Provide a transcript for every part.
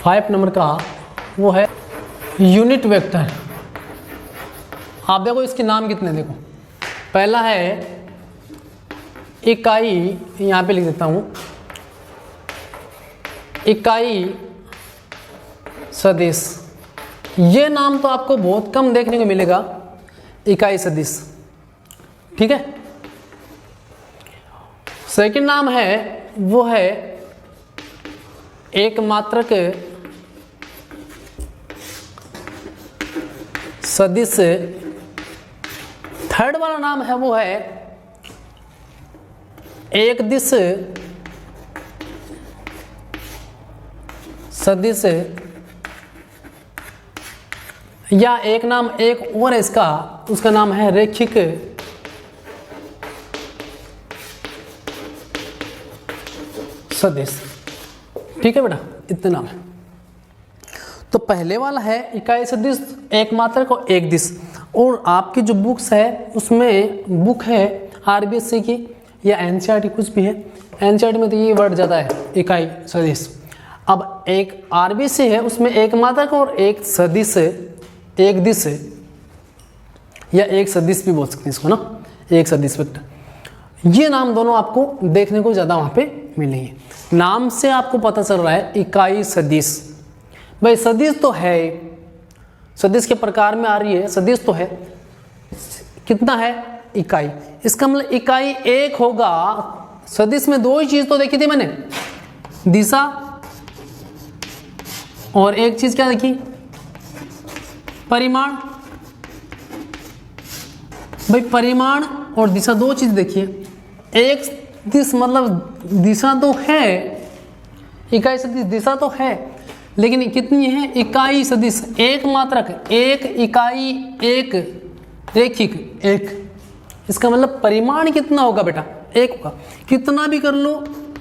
5 number का वो है यूनिट वेक्टर। आप देखो इसके नाम कितने, देखो पहला है इकाई, यहाँ पे लिख देता हूँ, इकाई सदिश। ये नाम तो आपको बहुत कम देखने को मिलेगा, इकाई सदिश, ठीक है। सेकंड नाम है वो है एकमात्रक सदिश। थर्ड वाला नाम है वो है एकदिश सदिश, या एक नाम एक और है इसका, उसका नाम है रैखिक सदिश, ठीक है बेटा, इतने नाम है। तो पहले वाला है इकाई सदिश, एकमात्रक और एकदिश। और आपकी जो बुक्स है उसमें बुक है आरबीएससी की या एनसीईआरटी कुछ भी है, एनसीईआरटी में तो ये वर्ड ज़्यादा है, इकाई सदिश। अब एक आरबीएससी है उसमें एकमात्रक और एक सदिश, एक दिश या एक सदिश भी बोल सकते हैं इसको ना, एक सदिश वेक्टर। ये नाम दोनों आपको देखने को ज़्यादा वहाँ पे मिलेंगे। नाम से आपको पता चल रहा है इकाई सदिश। भाई सदिश तो है, सदिश के प्रकार में आ रही है, सदिश तो है, कितना है इकाई, इसका मतलब इकाई एक होगा। सदिश में दो ही चीज तो देखी थी मैंने, दिशा और एक चीज क्या देखी, परिमाण। भाई परिमाण और दिशा दो चीज देखिए। एक दिश मतलब दिशा तो है, इकाई सदिश दिशा तो है, लेकिन कितनी है इकाई सदिश, एक मात्रक, एक इकाई, एक रैखिक, एक। इसका मतलब परिमाण कितना होगा बेटा, एक होगा। कितना भी कर लो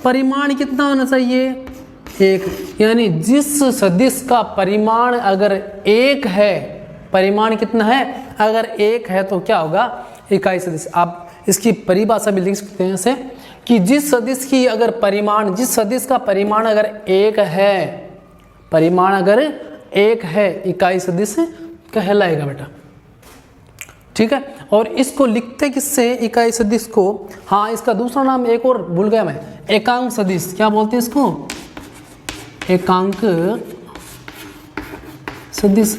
परिमाण कितना होना चाहिए, एक। यानी जिस सदिश का परिमाण अगर एक है, परिमाण कितना है, अगर एक है तो क्या होगा, इकाई सदिश। आप इसकी परिभाषा भी लिख सकते हैं ऐसे कि जिस सदिश की अगर परिमाण, जिस सदिश का परिमाण अगर एक है, परिमाण अगर एक है, इकाई सदिश कहलाएगा बेटा, ठीक है। और इसको लिखते किससे, इकाई सदिश को, हाँ इसका दूसरा नाम एक और भूल गया मैं, एकांक सदिश। क्या बोलते हैं इसको, एकांक सदिश।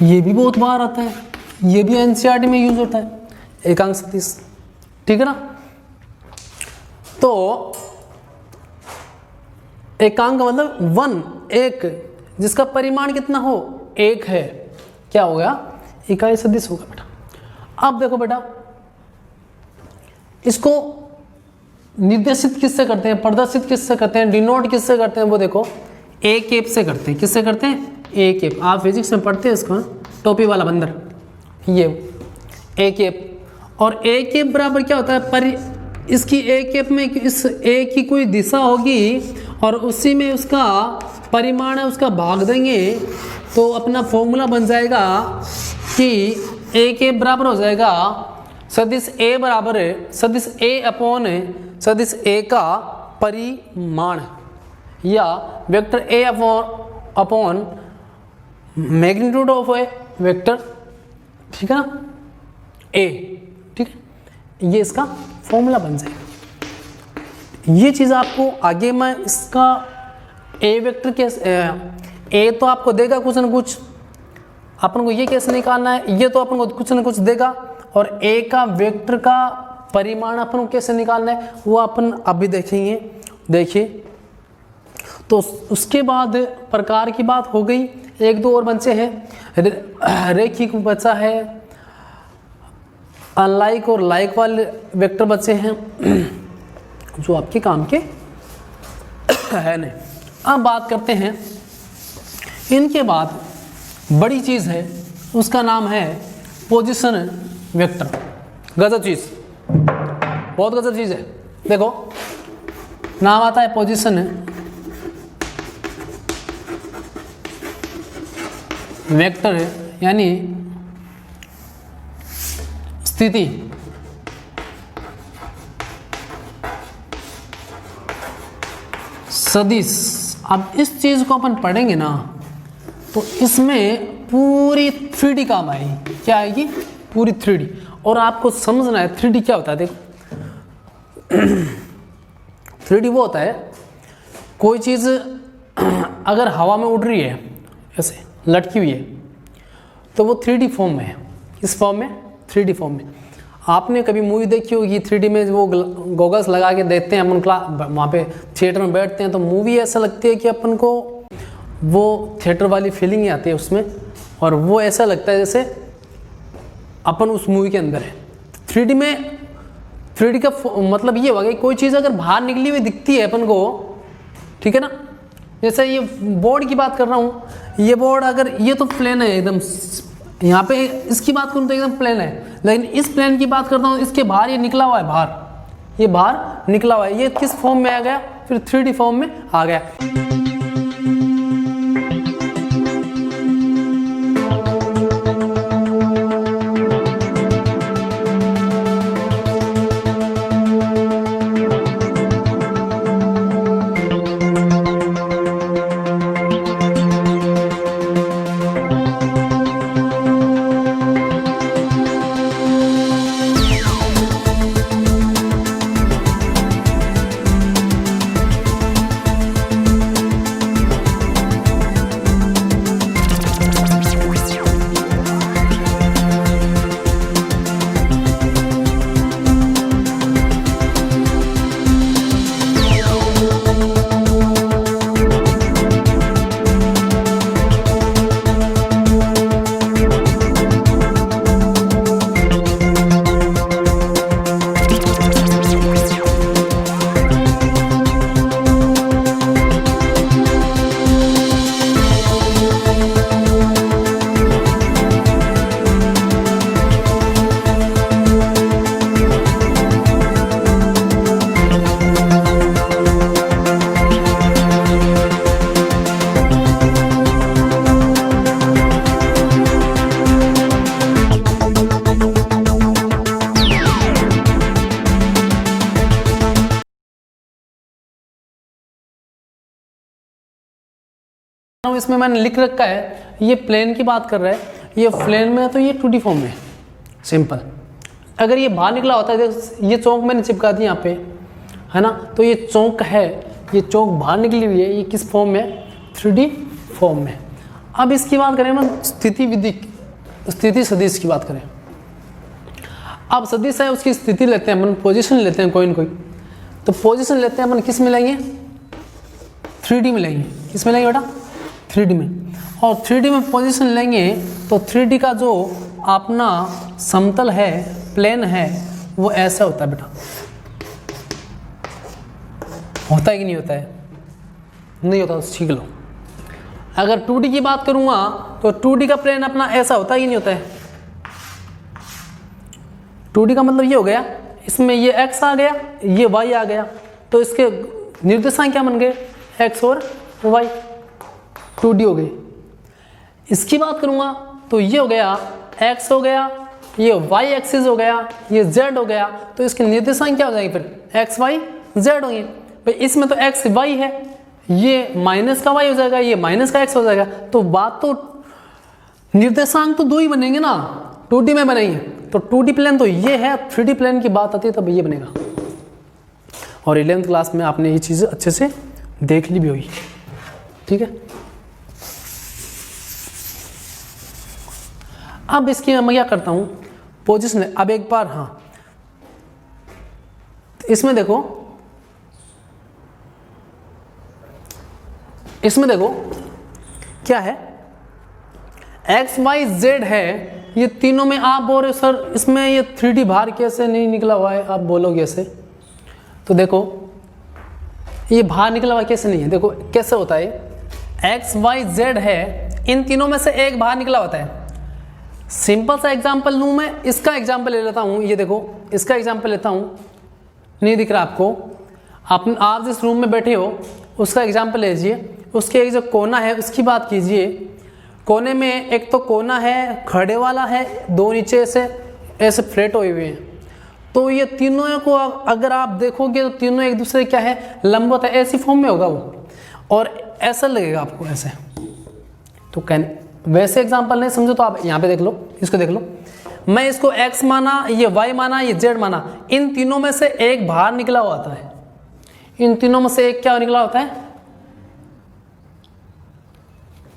ये भी बहुत बार आता है, ये भी एनसीईआरटी में यूज होता है, एकांक सदिश, ठीक है ना। तो एकांक मतलब वन, एक, जिसका परिमाण कितना हो, एक है, क्या हो गया, इकाई सदिश होगा बेटा। अब देखो बेटा, इसको निर्देशित किससे करते हैं, प्रदर्शित किससे करते हैं, डिनोट किससे करते हैं, वो देखो ए केप से करते हैं। किससे करते हैं, ए केप। आप फिजिक्स में पढ़ते हैं इसको, टोपी वाला बंदर, ये ए केप। और ए केप बराबर क्या होता है, इसकी ए केप में इस ए की कोई दिशा होगी और उसी में उसका परिमाण है, उसका भाग देंगे तो अपना फॉर्मूला बन जाएगा कि ए केप बराबर हो जाएगा सदिश ए बराबर सदिश ए अपॉन सदिश ए का परिमाण, या vector A upon magnitude of A vector, ठीक है ना, ए, ठीक है। ये इसका फॉर्मूला बन जाएगा। ये चीज़ आपको आगे मैं इसका ए वेक्टर कैसे, ए तो आपको देगा कुछ ना कुछ, अपन को ये कैसे निकालना है, ये तो अपन को कुछ ना कुछ देगा, और ए का वेक्टर का परिमाण अपन को कैसे निकालना है वो अपन अभी देखेंगे। देखिए, तो उसके बाद प्रकार की बात हो गई, एक दो और बचे हैं, रैखिक बचा है, अनलाइक और लाइक वाले वेक्टर बचे हैं जो आपके काम के है नहीं। अब बात करते हैं, इनके बाद बड़ी चीज़ है, उसका नाम है पोजीशन वेक्टर। गजब चीज़, बहुत गजब चीज़ है। देखो नाम आता है पोजीशन वेक्टर, यानी स्थिति। सदिश अब इस चीज़ को अपन पढ़ेंगे ना तो इसमें पूरी 3D काम आएगी। क्या आएगी? पूरी 3D। और आपको समझना है 3D क्या होता है। देखो 3D वो होता है, कोई चीज़ अगर हवा में उड़ रही है, ऐसे लटकी हुई है, तो वो 3D फॉर्म में है। किस फॉर्म में? 3D फॉर्म में। आपने कभी मूवी देखी होगी 3D में, वो गॉगल्स लगा के देखते हैं अपन, वहाँ पे थिएटर में बैठते हैं तो मूवी ऐसा लगती है कि अपन को वो थिएटर वाली फीलिंग ही आती है उसमें, और वो ऐसा लगता है जैसे अपन उस मूवी के अंदर है। 3D में 3D का मतलब ये होगा कि कोई चीज़ अगर बाहर निकली हुई दिखती है अपन को, ठीक है ना, जैसे ये बोर्ड की बात कर रहा हूँ, ये बोर्ड अगर ये तो प्लेन है एकदम, यहाँ पे इसकी बात करूँ तो एकदम प्लेन है, लेकिन इस प्लेन की बात करता हूँ, इसके बाहर ये निकला हुआ है, बाहर ये बाहर निकला हुआ है, ये किस फॉर्म में आ गया? फिर 3D फॉर्म में आ गया। इसमें मैंने लिख रखा है, ये प्लेन की बात कर रहा है, ये प्लेन में है तो ये 2D फॉर्म में, सिंपल। अगर ये बाहर निकला होता है, ये चौक मैंने चिपका दी यहाँ पे, है ना, तो ये चौक है, ये चौक बाहर निकली हुई है, ये किस फॉर्म में? 3D फॉर्म में। अब इसकी बात करें हम स्थिति विधि, स्थिति सदिश की बात करें। अब सदिश है, उसकी स्थिति लेते हैं अपन, पोजीशन लेते हैं कोई न कोई, तो पोजीशन लेते हैं अपन, किस में लेंगे? 3D में लेंगे। किस में लेंगे बेटा? 3D में। और 3D में पोजीशन लेंगे तो 3D का जो अपना समतल है, प्लेन है, वो ऐसा होता है बेटा। होता है कि नहीं होता है? नहीं होता तो सीख लो। अगर 2D की बात करूंगा तो 2D का प्लेन अपना ऐसा होता है कि नहीं होता है? 2D का मतलब ये हो गया, इसमें ये x आ गया, ये y आ गया, तो इसके निर्देशांक क्या बन गए? x और y। 2D हो गई। इसकी बात करूंगा तो ये हो गया x हो गया, ये y एक्सिस हो गया, ये z हो गया, तो इसके निर्देशांक क्या हो जाएंगे? फिर x y z होंगे। भाई इसमें तो x y है, ये माइनस का y हो जाएगा, ये माइनस का x हो जाएगा, तो बात तो निर्देशांक तो दो ही बनेंगे ना, 2D में बनेंगे। तो 2D प्लेन तो ये है, 3D प्लेन की बात आती है तब ये बनेगा। और 11th क्लास में आपने ये चीज़ें अच्छे से देख ली भी होगी, ठीक है। अब इसकी मैं क्या करता हूं, पोजीशन। अब एक बार हाँ, इसमें देखो, इसमें देखो क्या है, x y z है, ये तीनों में आप बोल रहे हो सर इसमें ये 3D बाहर कैसे नहीं निकला हुआ है, आप बोलोगे ऐसे, तो देखो ये बाहर निकला हुआ कैसे नहीं है? देखो कैसे होता है, x y z है, इन तीनों में से एक बाहर निकला होता है। सिंपल सा एग्जांपल लूँ मैं, इसका एग्जांपल ले लेता हूँ, ये देखो इसका एग्जांपल लेता हूँ, नहीं दिख रहा आपको, आप जिस रूम में बैठे हो उसका एग्जांपल लीजिए, उसके एक जो कोना है उसकी बात कीजिए। कोने में एक तो कोना है खड़े वाला है, दो नीचे से ऐसे फ्लैट हुए हुए हैं, तो ये तीनों को अगर आप देखोगे तो तीनों एक दूसरे क्या है? लंबवत है, ऐसी फॉर्म में होगा वो। और ऐसा लगेगा आपको ऐसे। तो वैसे एग्जांपल नहीं समझो तो आप यहाँ पे देख लो, इसको देख लो, मैं इसको x माना, ये y माना, ये z माना, इन तीनों में से एक बाहर निकला हुआ होता है। इन तीनों में से एक क्या निकला होता है?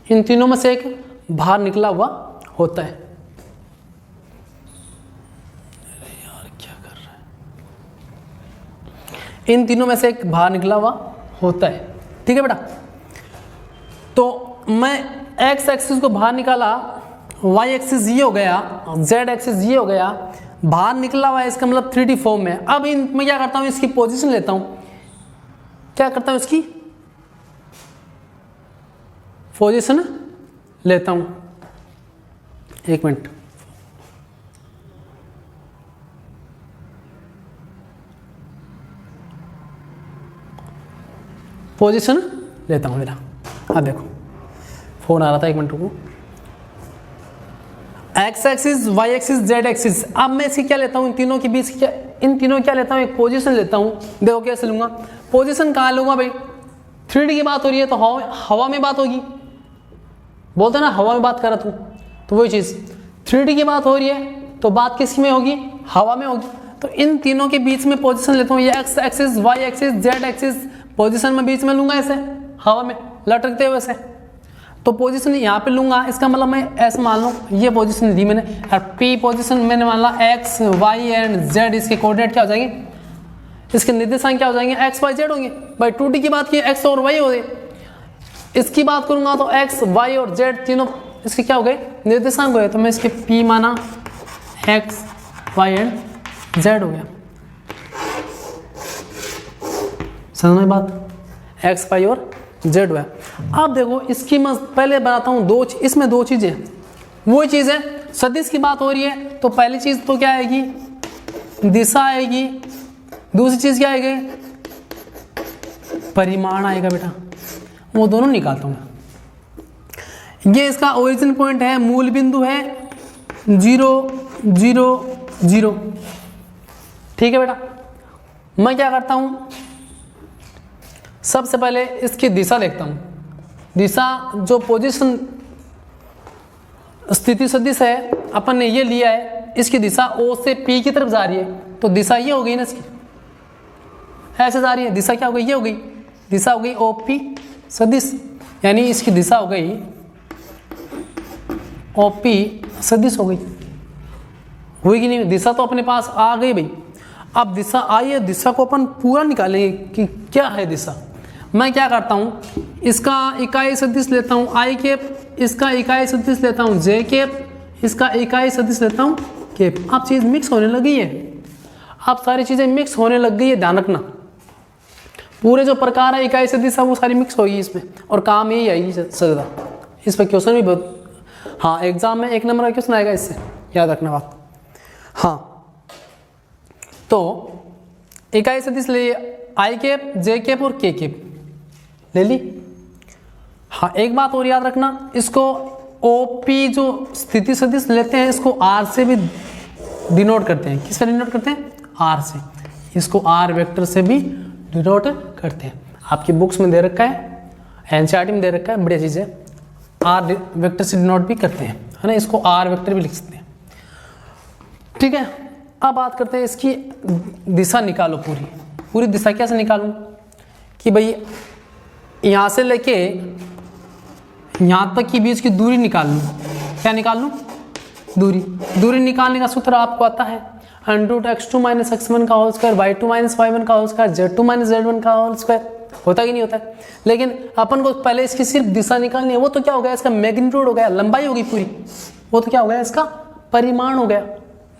इन तीनों में से एक बाहर निकला हुआ होता है। अरे यार क्या कर रहा है? इन तीनों में से एक बाहर निकला हुआ होता है। ठीक है बेटा, तो मैं x एक्सिस को बाहर निकाला, y एक्सिस ये हो गया, z एक्सिस ये हो गया, बाहर निकला हुआ है, इसका मतलब 3D फॉर्म में। अब मैं क्या करता हूँ, इसकी पोजीशन लेता हूँ, क्या करता हूँ, इसकी पोजीशन लेता हूँ। एक मिनट, पोजीशन लेता हूँ मेरा। अब देखो फोन आ रहा था, एक मिनट रुको। X axis, y axis, z axis. अब मैं इसकी क्या लेता हूँ, इन तीनों के बीच क्या, इन तीनों क्या लेता हूँ, एक पोजीशन लेता हूँ। देखो कैसे लूंगा, पोजीशन कहाँ लूंगा भाई, 3D की बात हो रही है तो हवा में बात होगी, बोलते ना हवा में बात कर रहा तू, तो वही चीज़ 3D की बात हो रही है तो बात किस में होगी, हवा में होगी। तो इन तीनों के बीच में पोजीशन लेता हूँ, ये x axis, y axis, z axis, position में बीच में लूंगा ऐसे हवा में लटकते हुए ऐसे। तो पोजीशन यहाँ पे लूंगा, इसका मतलब मैं ऐसे मान लो ये पोजीशन ली मैंने, और पी पोजीशन मैंने मान ला एक्स वाई एंड जेड, इसके कोऑर्डिनेट क्या हो जाएंगे, इसके निर्देशांक क्या हो जाएंगे, एक्स वाई जेड होंगे। भाई 2D की बात की एक्स और वाई हो गए, इसकी बात करूंगा तो एक्स वाई और जेड तीनों इसके क्या हो गए, निर्देशांक हो गए। तो मैं इसके पी माना एक्स वाई एंड जेड हो गया। समझ में बात, एक्स वाई और जेड हुआ। अब देखो इसकी मैं पहले बनाता हूँ इसमें दो चीजें, वो चीज है सदिश की बात हो रही है तो पहली चीज तो क्या आएगी, दिशा आएगी, दूसरी चीज क्या आएगी, परिमाण आएगा बेटा। वो दोनों निकालता हूँ। ये इसका ओरिजिन पॉइंट है, मूल बिंदु है 0 0 0। ठीक है बेटा, मैं क्या करता हूँ, सबसे पहले इसकी दिशा लिखता हूँ। दिशा जो पोजीशन स्थिति सदिश है अपन ने ये लिया है, इसकी दिशा O से P की तरफ जा रही है, तो दिशा ये हो गई ना इसकी, ऐसे जा रही है, दिशा क्या हो गई, ये हो गई, दिशा हो गई OP सदिश, यानी इसकी दिशा हो गई OP सदिश हो गई, हुई कि नहीं, दिशा तो अपने पास आ गई भाई। अब दिशा आई है, दिशा को अपन पूरा निकालेंगे कि क्या है दिशा। मैं क्या करता हूँ, इसका इकाई सदिश लेता हूँ आई कैप, इसका इकाई सदिश लेता हूँ जे कैप, इसका इकाई सदिश लेता हूँ कैप। अब चीज़ मिक्स होने लगी है, अब सारी चीज़ें मिक्स होने लग गई है, ध्यान रखना। पूरे जो प्रकार है इकाई सदिश वो सारी मिक्स होगी इसमें, और काम यही आएगी सदा। इस पर क्वेश्चन भी बहुत, हाँ एग्जाम में 1 नंबर का क्वेश्चन आएगा, इससे याद रखना बात। हाँ तो इकाई सदिश ले आई कैप, जे कैप और के कैप ले ली। हाँ एक बात और याद रखना, इसको ओपी जो स्थिति सदिश लेते हैं इसको आर से भी डिनोट करते हैं। किससे डिनोट करते हैं, आर से। इसको आर वेक्टर से भी डिनोट करते हैं। आपकी बुक्स में दे रखा है, एनसीईआरटी में दे रखा है, बढ़िया चीज़ है। आर वेक्टर से डिनोट भी करते हैं, है ना, इसको आर वेक्टर भी लिख सकते हैं। ठीक है, अब बात करते हैं इसकी दिशा निकालो, पूरी दिशा कैसे निकालूं, कि भाई यहाँ से लेके यहाँ तक की बीच की दूरी निकाल लूँ। क्या निकाल लूँ, दूरी निकालने का सूत्र आपको आता है, √x2 - x1 का होल स्क्वायर, y2 - y1 का होल स्क्वायर, z2 - z1 का होल स्क्वायर। होता कि नहीं होता है, लेकिन अपन को पहले इसकी सिर्फ दिशा निकालनी है। वो तो क्या हो गया, इसका मैग्नीट्यूड हो गया, लंबाई होगी पूरी। वो तो क्या हो गया, इसका परिमाण हो गया।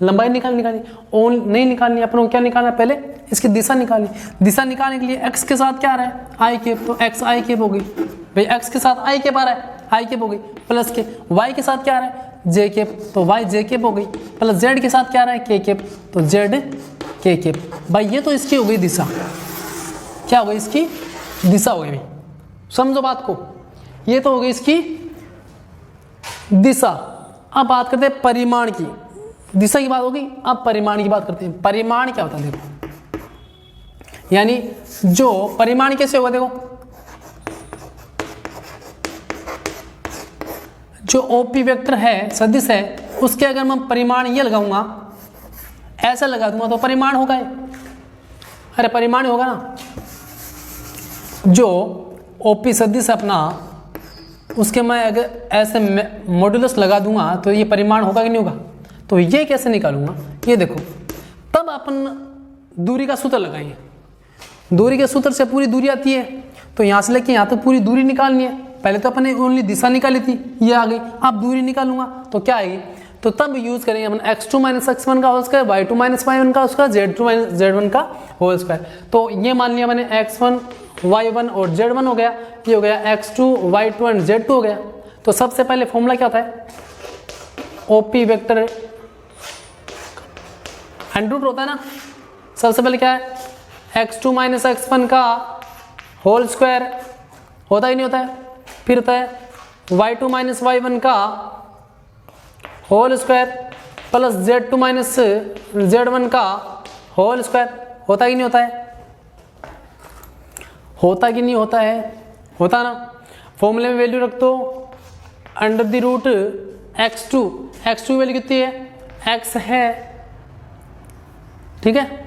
लंबाई निकालनी नहीं निकालनी, अपन को क्या निकालना है, पहले इसकी दिशा निकालनी। दिशा निकालने के लिए x के साथ क्या आ रहा है, आई कैप, तो x आई कैप हो गई भाई, x के साथ आई कैप आ रहा है, आई कैप हो गई, प्लस के y के साथ क्या आ रहा है, जे कैप, तो y जे कैप हो गई, प्लस z के साथ क्या आ रहा है, के कैप, तो z के कैप। भाई ये तो इसकी हो गई दिशा, क्या हो गई, इसकी दिशा हो गई भाई, समझो बात को। ये तो हो गई इसकी दिशा। अब बात करते हैं परिमाण की। दिशा की बात होगी, अब परिमाण की बात करते हैं। परिमाण क्या होता है, देखो, यानी जो परिमाण कैसे होगा, देखो जो ओपी वेक्टर है, सदिश है, उसके अगर मैं परिमाण ये लगाऊंगा, ऐसा लगा दूंगा तो परिमाण होगा, अरे परिमाण होगा ना। जो ओपी सदिश अपना, उसके मैं अगर ऐसे मॉड्यूलस लगा दूंगा तो ये परिमाण होगा कि नहीं होगा। तो ये कैसे निकालूंगा, ये देखो, तब अपन दूरी का सूत्र लगाएंगे। दूरी के सूत्र से पूरी दूरी आती है, तो यहाँ से लेके यहाँ तक पूरी दूरी निकालनी है। पहले तो अपन ने ओनली दिशा निकाली थी, ये आ गई। अब दूरी निकालूंगा तो क्या आएगी, तो तब यूज करेंगे अपन x2 - x1 का होल स्क्वायर, y2 - y1 का उसका, z2 - z1 का होल स्क्वायर। तो ये मान लिया मैंने x1 y1 और z1 हो गया, ये हो गया x2 y2 एंड z2 हो गया। तो सबसे पहले फॉर्मूला क्या होता है, ओपी वेक्टर अंडर रूट होता है ना। सबसे पहले क्या है, x2 - x1 का होल स्क्वायर होता ही नहीं होता है, फिर होता है y2 - y1 का whole square plus z2 - z1 का होल स्क्वायर, होता ही नहीं होता है, होता कि नहीं होता है, होता ना। फॉर्मूले में वैल्यू रख दो अंडर द रूट x2 की वैल्यू कितनी है, x है, ठीक है।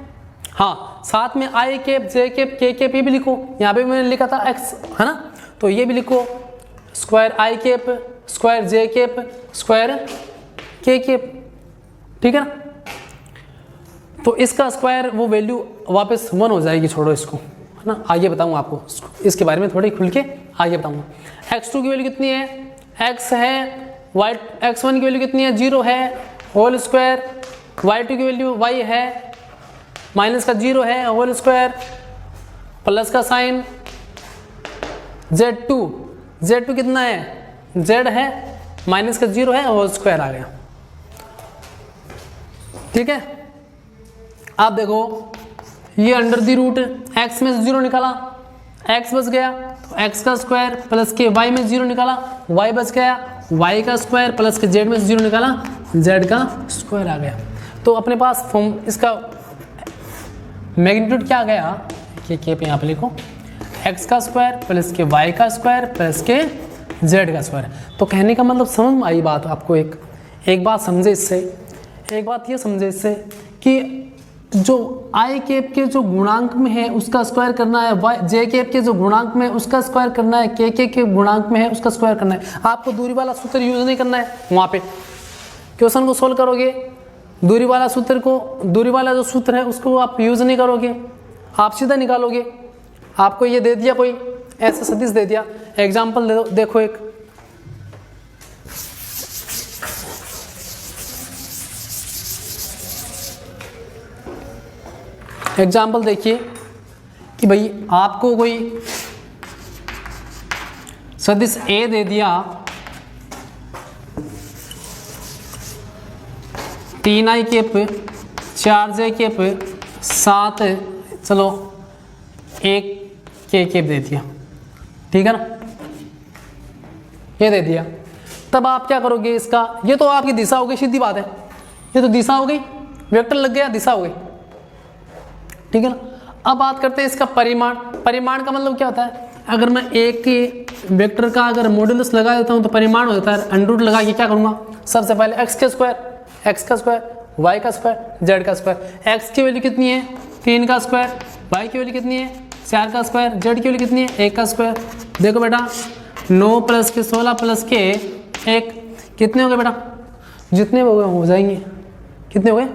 हाँ, साथ में i cap, j cap, k cap ये भी लिखो, यहाँ पे मैंने लिखा था x, है ना, तो ये भी लिखो, square i cap, square j cap, square k cap, ठीक है ना। तो इसका स्क्वायर वो वैल्यू वापस 1 हो जाएगी, छोड़ो इसको, है ना, आगे बताऊंगा आपको इसके बारे में थोड़ी खुल के, आगे बताऊंगा। x2 की वैल्यू कितनी है, x है, x1 की वैल्यू कितनी है, 0 है, होल स्क्वायर, y2 की वैल्यू y है, माइनस का 0 है, होल स्क्वायर, प्लस का साइन, z2 कितना है, z है, माइनस का 0 है, होल स्क्वायर आ गया, ठीक है। आप देखो ये अंडर दी रूट x में 0 निकाला, x बच गया, तो x का स्क्वायर प्लस के y में 0 निकाला, y बच गया, y का स्क्वायर प्लस के z में 0 निकाला, z का स्क्वायर आ गया। तो अपने पास फॉर्म इसका मैग्नीट्यूड क्या आ गया, के पे यहाँ पे लिखो, x का स्क्वायर प्लस के y का स्क्वायर प्लस के z का स्क्वायर। तो कहने का मतलब समझ में आई बात आपको। एक बात समझे इससे, एक बात ये समझे इससे कि जो i कैप के जो गुणांक में है उसका स्क्वायर करना है, j कैप के जो गुणांक में है उसका स्क्वायर करना है, k के गुणांक में है उसका स्क्वायर करना है। आपको दूरी वाला सूत्र यूज नहीं करना है, वहाँ पे क्वेश्चन को सोल्व करोगे दूरी वाला जो सूत्र है उसको आप यूज नहीं करोगे, आप सीधा निकालोगे। आपको ये दे दिया, कोई ऐसा सदिश दे दिया, एग्जाम्पल देखो एक, एग्जाम्पल देखिए कि भाई आपको कोई सदिश A दे दिया, 3i कैप 4j कैप 7 चलो 1 k कैप दे दिया, ठीक है ना, ये दे दिया। तब आप क्या करोगे, इसका ये तो आपकी दिशा हो गई, सीधी बात है, ये तो दिशा हो गई, वेक्टर लग गया, दिशा हो गई, ठीक है ना। अब बात करते हैं इसका परिमाण। परिमाण का मतलब क्या होता है, अगर मैं एक वेक्टर का अगर मॉड्यूलस लगा देता हूं तो परिमाण हो जाता है। अंडर रूट लगा के क्या करूंगा, सबसे पहले x का स्क्वायर, y का स्क्वायर, z का स्क्वायर। x की वैल्यू कितनी है, 3 का स्क्वायर, y की वैल्यू कितनी है, 4 का स्क्वायर, z की वैल्यू कितनी है, 1 का स्क्वायर। देखो बेटा 9 प्लस के 16 प्लस के 1 कितने हो गए बेटा, जितने हो जाएंगे, कितने हो गए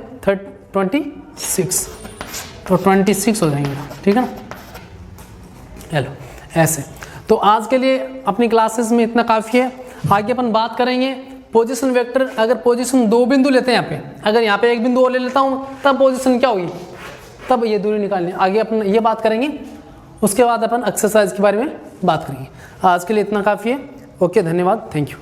26, तो 26 हो जाएंगे बेटा, ठीक है ना। हेलो ऐसे। तो आज के लिए अपनी क्लासेस में इतना काफ़ी है। आगे अपन बात करेंगे पोजीशन वेक्टर। अगर पोजीशन 2 बिंदु लेते हैं यहाँ पे, अगर यहाँ पे 1 बिंदु और ले लेता हूँ तब पोजीशन क्या होगी, तब ये दूरी निकालनी। आगे अपन ये बात करेंगे, उसके बाद अपन एक्सरसाइज के बारे में बात करेंगे। आज के लिए इतना काफ़ी है। ओके, धन्यवाद, थैंक यू।